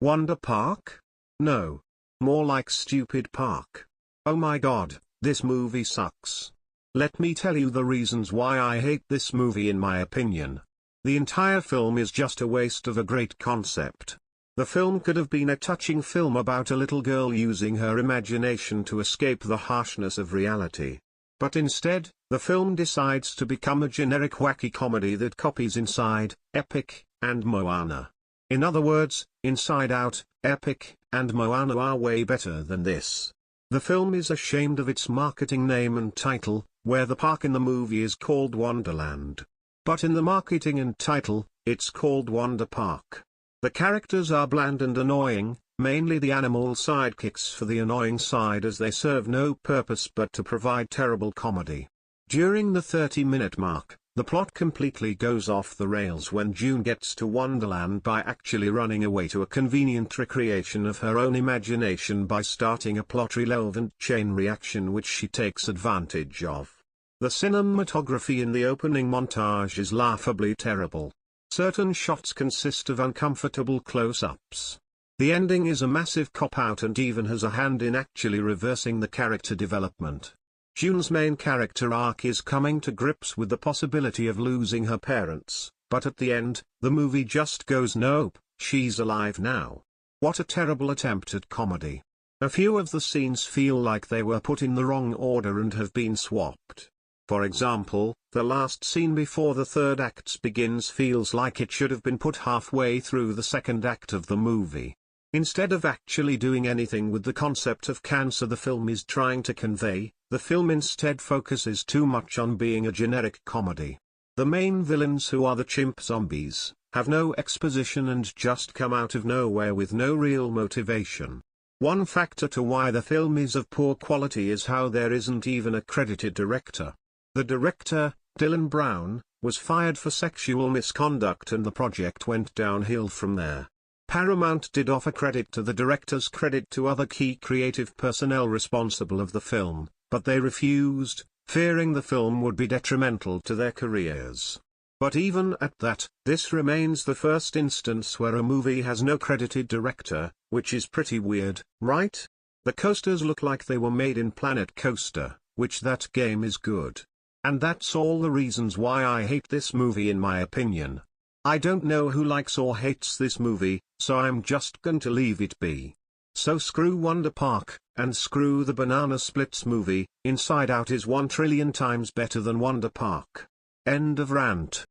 Wonder Park? No. More like Stupid Park. Oh my god, this movie sucks. Let me tell you the reasons why I hate this movie in my opinion. The entire film is just a waste of a great concept. The film could have been a touching film about a little girl using her imagination to escape the harshness of reality. But instead, the film decides to become a generic wacky comedy that copies Inside, Epic, and Moana. In other words, Inside Out, Epic, and Moana are way better than this. The film is ashamed of its marketing name and title, where the park in the movie is called Wonderland. But in the marketing and title, it's called Wonder Park. The characters are bland and annoying, mainly the animal sidekicks for the annoying side, as they serve no purpose but to provide terrible comedy. During the 30-minute mark, the plot completely goes off the rails when June gets to Wonderland by actually running away to a convenient recreation of her own imagination by starting a plot-relevant chain reaction which she takes advantage of. The cinematography in the opening montage is laughably terrible. Certain shots consist of uncomfortable close-ups. The ending is a massive cop-out and even has a hand in actually reversing the character development. June's main character arc is coming to grips with the possibility of losing her parents, but at the end, the movie just goes nope, she's alive now. What a terrible attempt at comedy. A few of the scenes feel like they were put in the wrong order and have been swapped. For example, the last scene before the third act begins feels like it should have been put halfway through the second act of the movie. Instead of actually doing anything with the concept of cancer the film is trying to convey, the film instead focuses too much on being a generic comedy. The main villains, who are the chimp zombies, have no exposition and just come out of nowhere with no real motivation. One factor to why the film is of poor quality is how there isn't even a credited director. The director, Dylan Brown, was fired for sexual misconduct and the project went downhill from there. Paramount did offer credit to the director's credit to other key creative personnel responsible of the film, but they refused, fearing the film would be detrimental to their careers. But even at that, this remains the first instance where a movie has no credited director, which is pretty weird, right? The coasters look like they were made in Planet Coaster, which that game is good. And that's all the reasons why I hate this movie in my opinion. I don't know who likes or hates this movie, so I'm just going to leave it be. So screw Wonder Park, and screw the Banana Splits movie. Inside Out is 1 trillion times better than Wonder Park. End of rant.